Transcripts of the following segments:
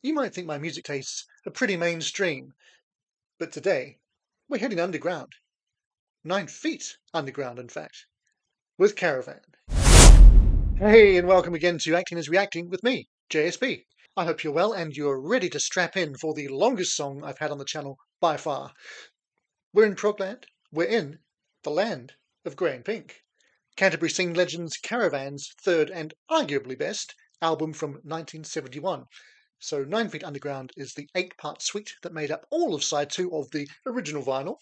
You might think my music tastes are pretty mainstream, but today we're heading underground. 9 feet underground, in fact, with Caravan. Hey, and welcome again to Acting is Reacting with me, JSP. I hope you're well and you're ready to strap in for the longest song I've had on the channel by far. We're in progland. We're in the land of grey and pink. Canterbury singing legends Caravan's third and arguably best album from 1971. So 9 Feet Underground is the 8-part suite that made up all of side 2 of the original vinyl,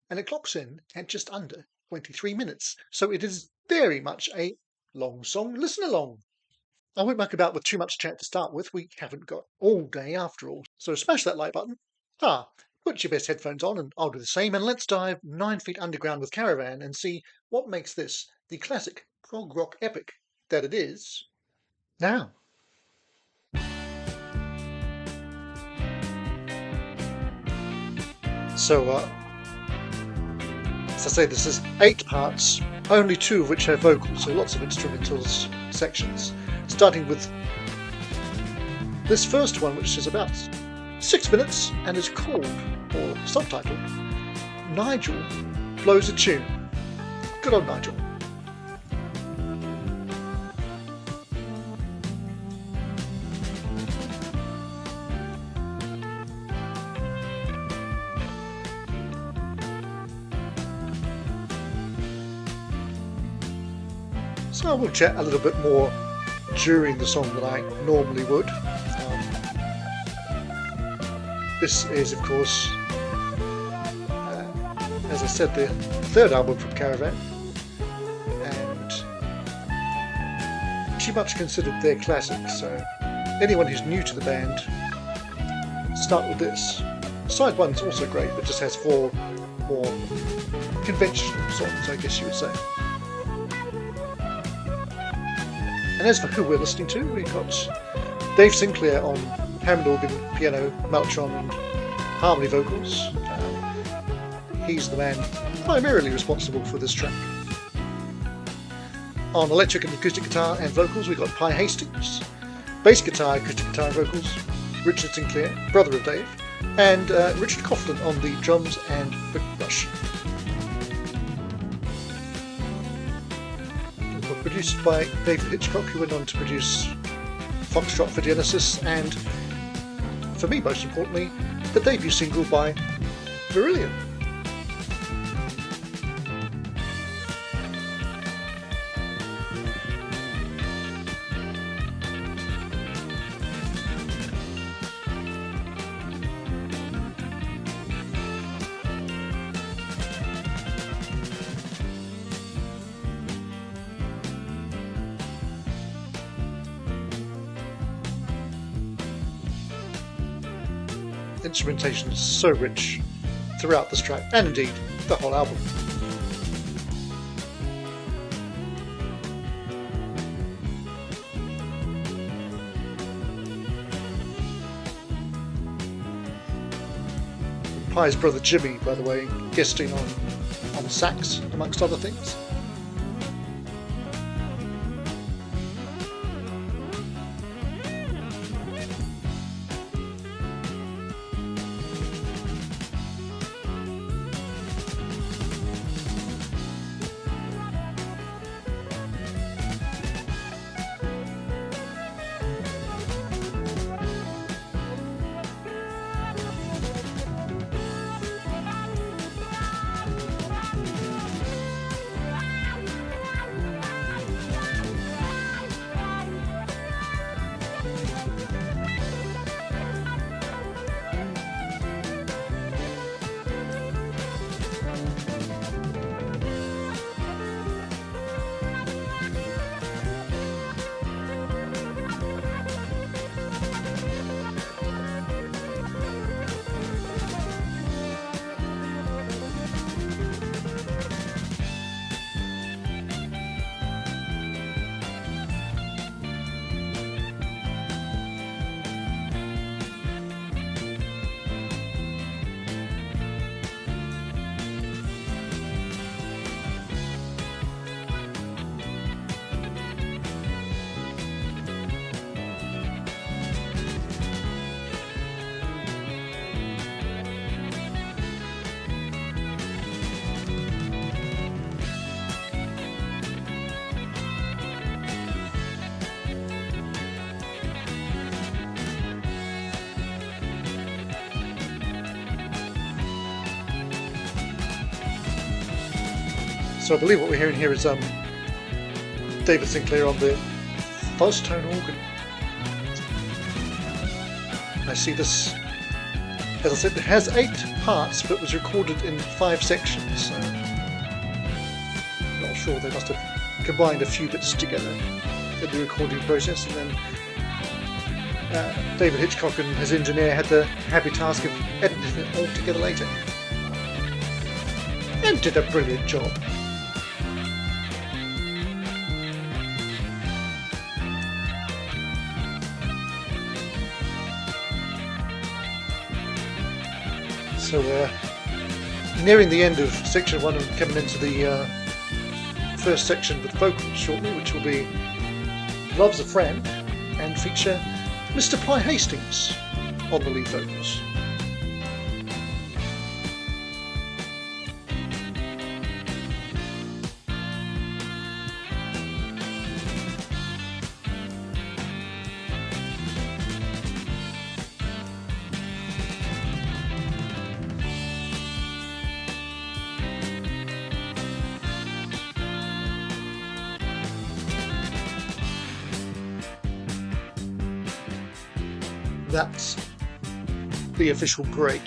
and it clocks in at just under 23 minutes. So it is very much a long song listen along. I won't muck about with too much chat to start with. We haven't got all day after all. So smash that like button. Put your best headphones on and I'll do the same, and let's dive 9 Feet Underground with Caravan and see what makes this the classic prog rock epic that it is now. So, as I say, this is 8 parts, only 2 of which have vocals, so lots of instrumentals sections. Starting with this first one, which is about 6 minutes and is called, or subtitled, Nigel Blows a Tune. Good old Nigel. So I will chat a little bit more during the song than I normally would. This is, of course, as I said, the third album from Caravan, and pretty much considered their classic. So anyone who's new to the band, start with this. Side 1's also great, but just has 4 more conventional songs, I guess you would say. And as for who we're listening to, we've got Dave Sinclair on Hammond organ, piano, mellotron and harmony vocals. He's the man primarily responsible for this track. On electric and acoustic guitar and vocals, we've got Pi Hastings. Bass guitar, acoustic guitar and vocals, Richard Sinclair, brother of Dave, and Richard Coughlin on the drums and percussion. Produced by David Hitchcock, who went on to produce Foxtrot for Genesis, and, for me most importantly, the debut single by Beryllium. Instrumentation is so rich throughout this track, and indeed the whole album. Pi's brother Jimmy, by the way, guesting on sax, amongst other things. So I believe what we're hearing here is David Sinclair on the fuzz tone organ. I see this, as I said, it has 8 parts but was recorded in 5 sections, so not sure, they must have combined a few bits together in the recording process, and then David Hitchcock and his engineer had the happy task of editing it all together later, and did a brilliant job. So we're nearing the end of section 1 and coming into the first section with vocals shortly, which will be Love's a Friend and feature Mr. Pye Hastings on the lead vocals. That's the official break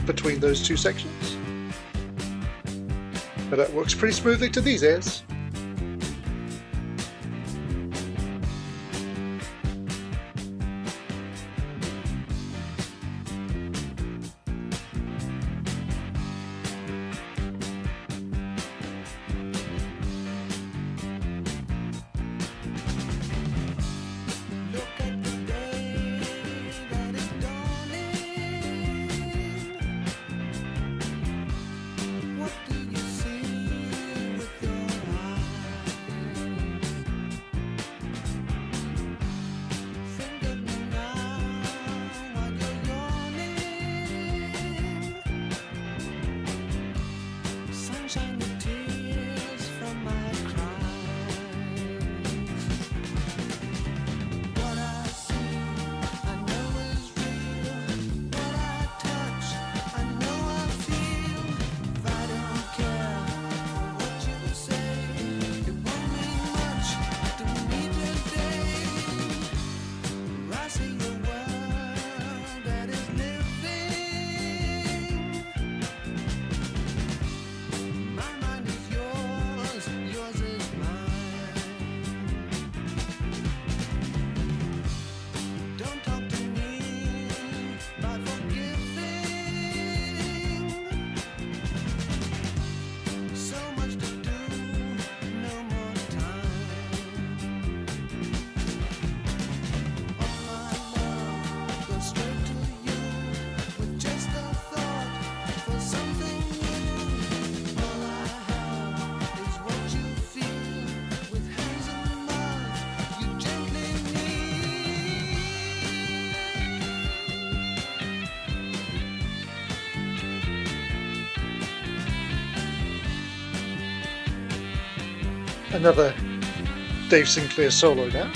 between those 2 sections. But that works pretty smoothly to these ears. Another Dave Sinclair solo now.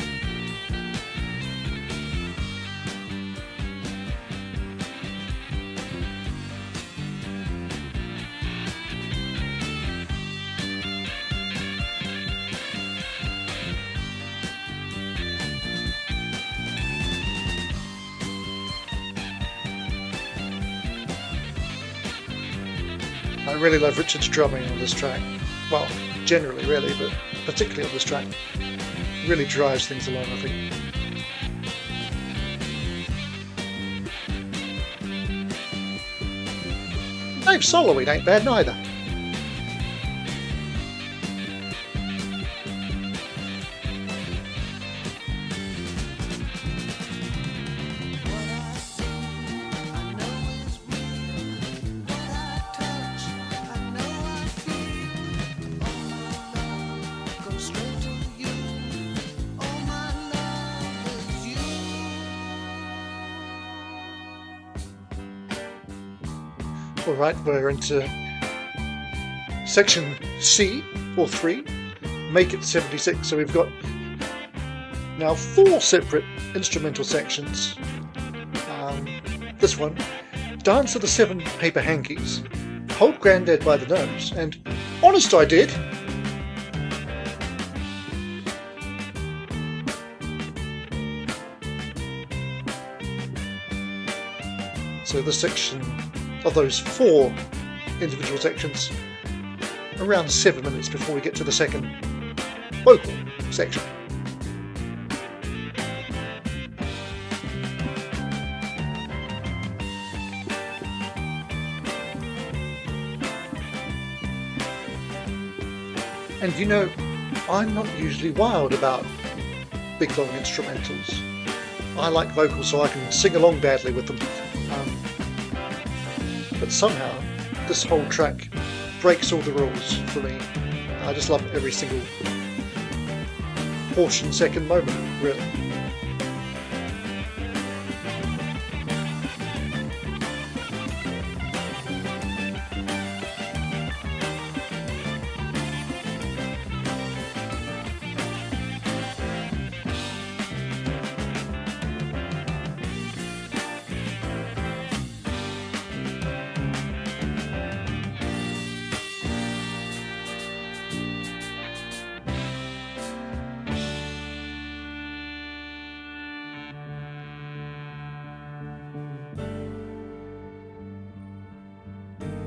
I really love Richard's drumming on this track. Well, generally really, but particularly on this track. Really drives things along, I think. Dave's soloing ain't bad neither. Alright, we're into section C, or 3, Make It 76. So we've got now 4 separate instrumental sections. This one, Dance of the 7 Paper Hankies, Hold Grandad by the Nose, and Honest I Did, So the section of those 4 individual sections, around 7 minutes before we get to the second vocal section. And you know, I'm not usually wild about big long instrumentals. I like vocals so I can sing along badly with them. But somehow this whole track breaks all the rules for me. I just love every single portion, second, moment, really.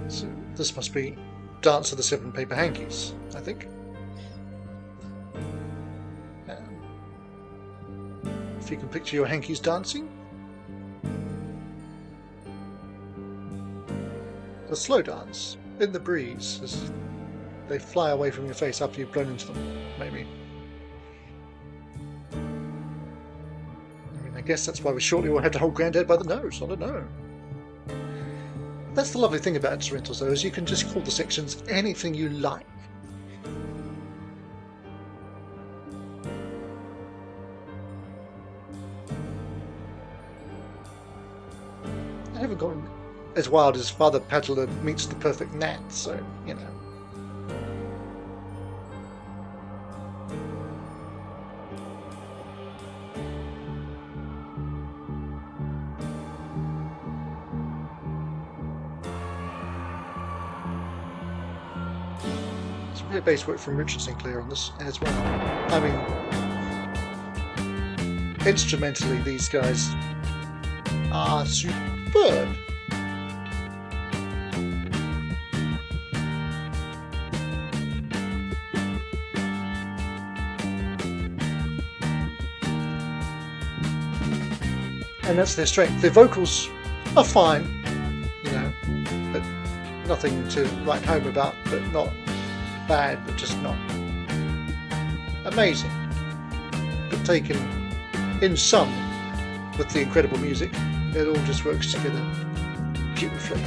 So this must be Dance of the 7 Paper Hankies, I think. If you can picture your hankies dancing. A slow dance in the breeze as they fly away from your face after you've blown into them, maybe. I mean, I guess that's why we shortly will have to hold Grandad by the nose, I don't know. That's the lovely thing about instrumentals, though, is you can just call the sections anything you like. I haven't gone as wild as Father Paddler meets the perfect gnat, so, you know. Some great bass work from Richard Sinclair on this as well. I mean, instrumentally, these guys are superb. And that's their strength. Their vocals are fine, you know, but nothing to write home about, but not bad, but just not amazing. But taken in sum with the incredible music, it all just works together beautifully.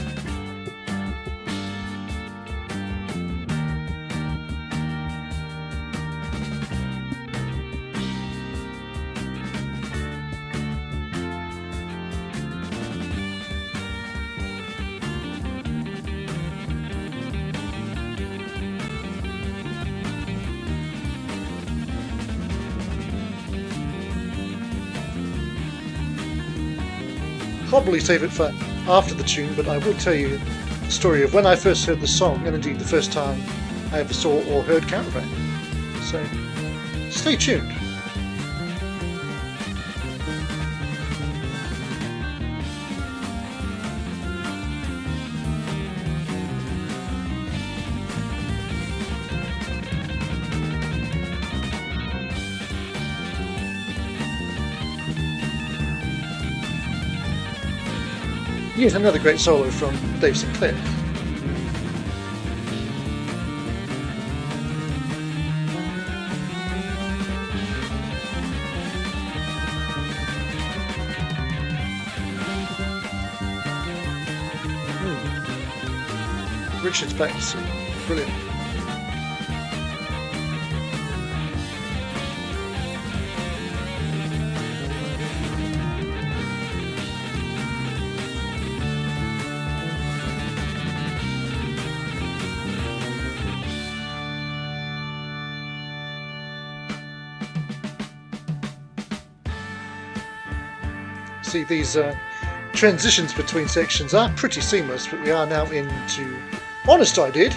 Probably save it for after the tune, but I will tell you the story of when I first heard the song, and indeed the first time I ever saw or heard Caravan. So stay tuned. Yet another great solo from Dave Sinclair. Richard's bass, brilliant. See, these transitions between sections are pretty seamless, but we are now into Honest I Did,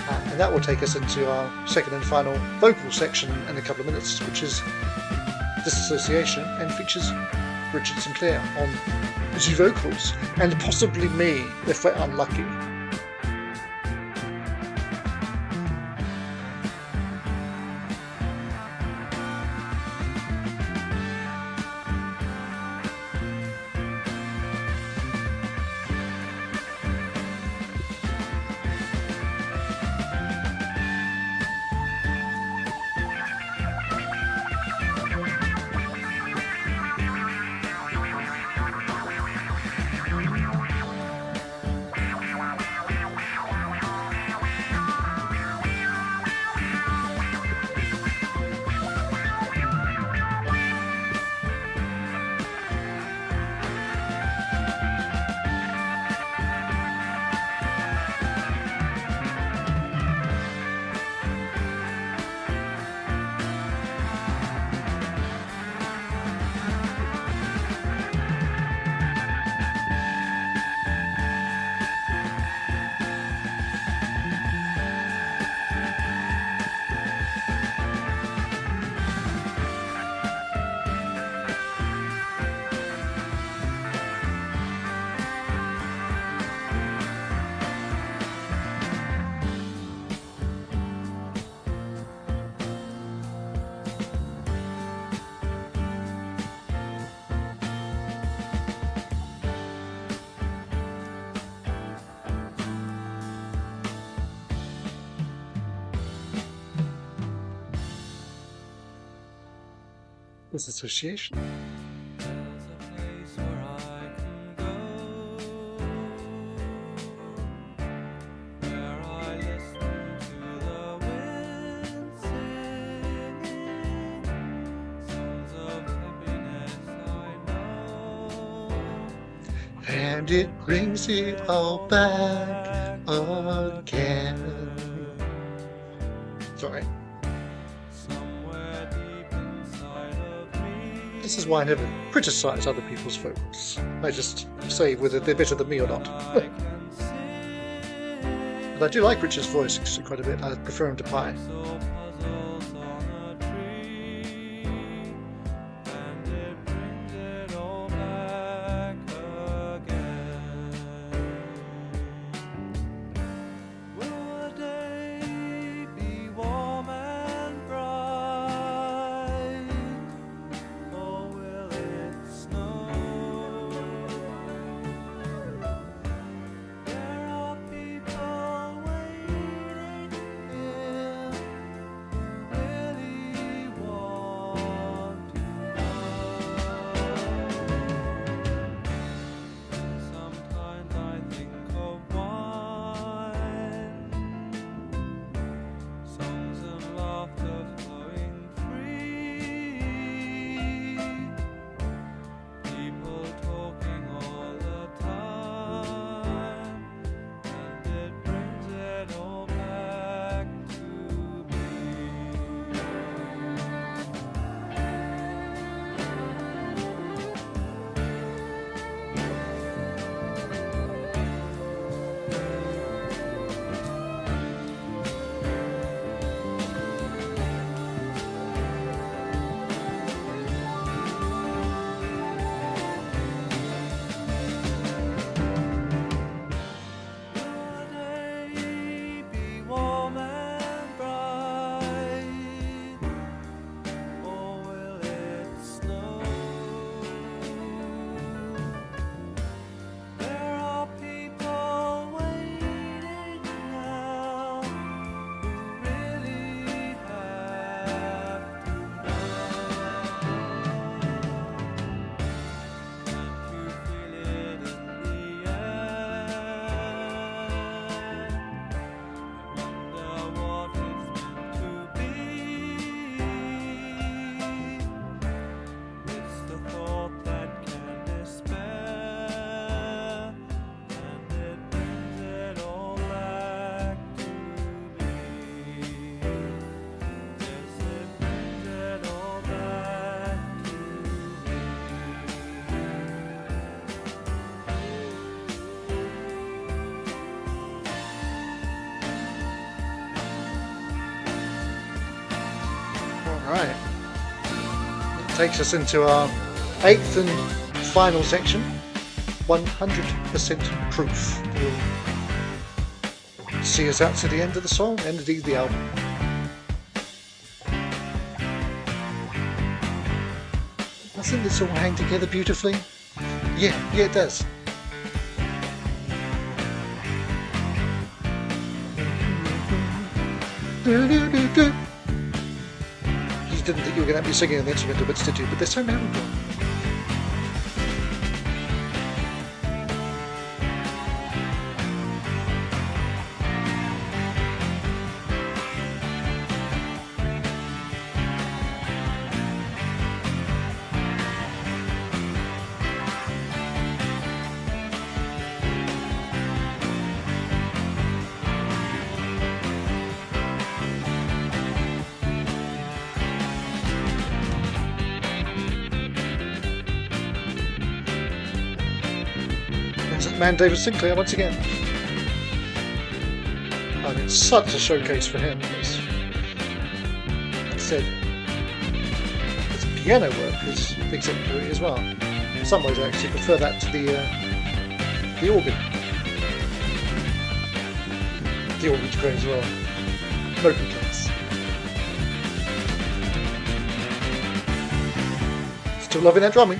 and that will take us into our second and final vocal section in a couple of minutes, which is Disassociation, and features Richard Sinclair on the vocals, and possibly me if we're unlucky. Disassociation. And it brings it all back again. Sorry. This is why I never criticise other people's vocals. I just say whether they're better than me or not. But I do like Richard's voice quite a bit. I prefer him to Pi. Right. Takes us into our 8th and final section, 100% proof. Will see us out to the end of the song and indeed the album. Doesn't this all hang together beautifully? Yeah, it does. You didn't think you were going to be singing on the instrumental bits, did you? But they're so memorable. Man David Sinclair once again. I mean, it's such a showcase for him. As I said, his piano work is exemplary as well. In some ways, I actually prefer that to the organ. The organ's great as well. No complaints. Still loving that drumming.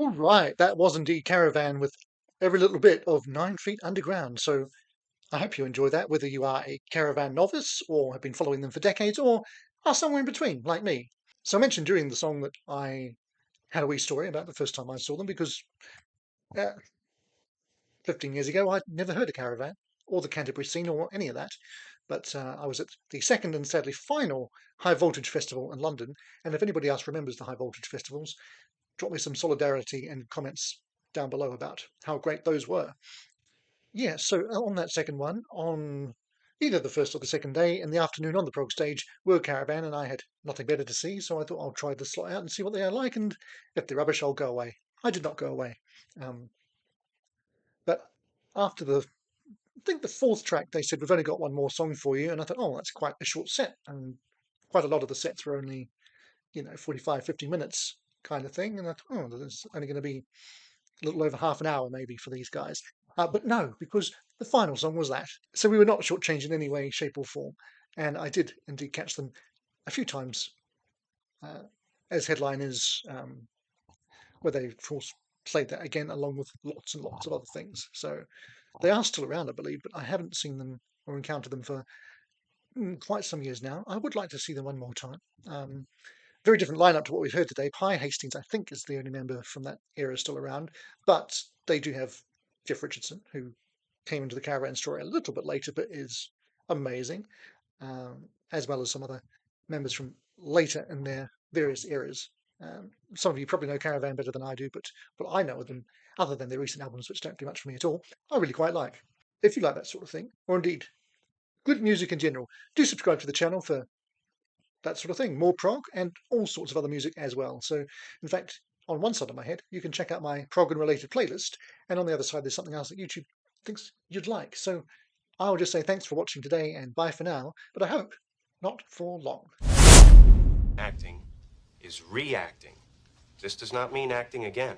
All right, that was indeed Caravan with every little bit of 9 Feet Underground. So I hope you enjoy that, whether you are a Caravan novice or have been following them for decades or are somewhere in between, like me. So I mentioned during the song that I had a wee story about the first time I saw them because uh, 15 years ago I'd never heard of Caravan or the Canterbury scene or any of that. But I was at the second and sadly final High Voltage Festival in London. And if anybody else remembers the High Voltage Festivals, drop me some solidarity and comments down below about how great those were. Yeah, so on that second one, on either the first or the second day in the afternoon on the prog stage were Caravan, and I had nothing better to see, so I thought I'll try the slot out and see what they are like, and if they're rubbish, I'll go away. I did not go away. Um, but after I think the fourth track, they said, we've only got one more song for you, and I thought, oh, that's quite a short set, and quite a lot of the sets were only, 45, 50 minutes kind of thing, and I thought, oh, there's only going to be a little over half an hour maybe for these guys. But no, because the final song was that. So we were not shortchanged in any way, shape, or form. And I did indeed catch them a few times uh, as headliners, where they, of course, played that again along with lots and lots of other things. So they are still around, I believe, but I haven't seen them or encountered them for quite some years now. I would like to see them one more time. Very different lineup to what we've heard today. Pi Hastings, I think, is the only member from that era still around, but they do have Jeff Richardson, who came into the Caravan story a little bit later, but is amazing, as well as some other members from later in their various eras. Some of you probably know Caravan better than I do, but what I know of them, other than their recent albums, which don't do much for me at all, I really quite like. If you like that sort of thing, or indeed good music in general, do subscribe to the channel for that sort of thing, more prog and all sorts of other music as well. So, in fact, on one side of my head, you can check out my prog and related playlist, and on the other side, there's something else that YouTube thinks you'd like. So, I'll just say thanks for watching today and bye for now, but I hope not for long. Acting is reacting. This does not mean acting again.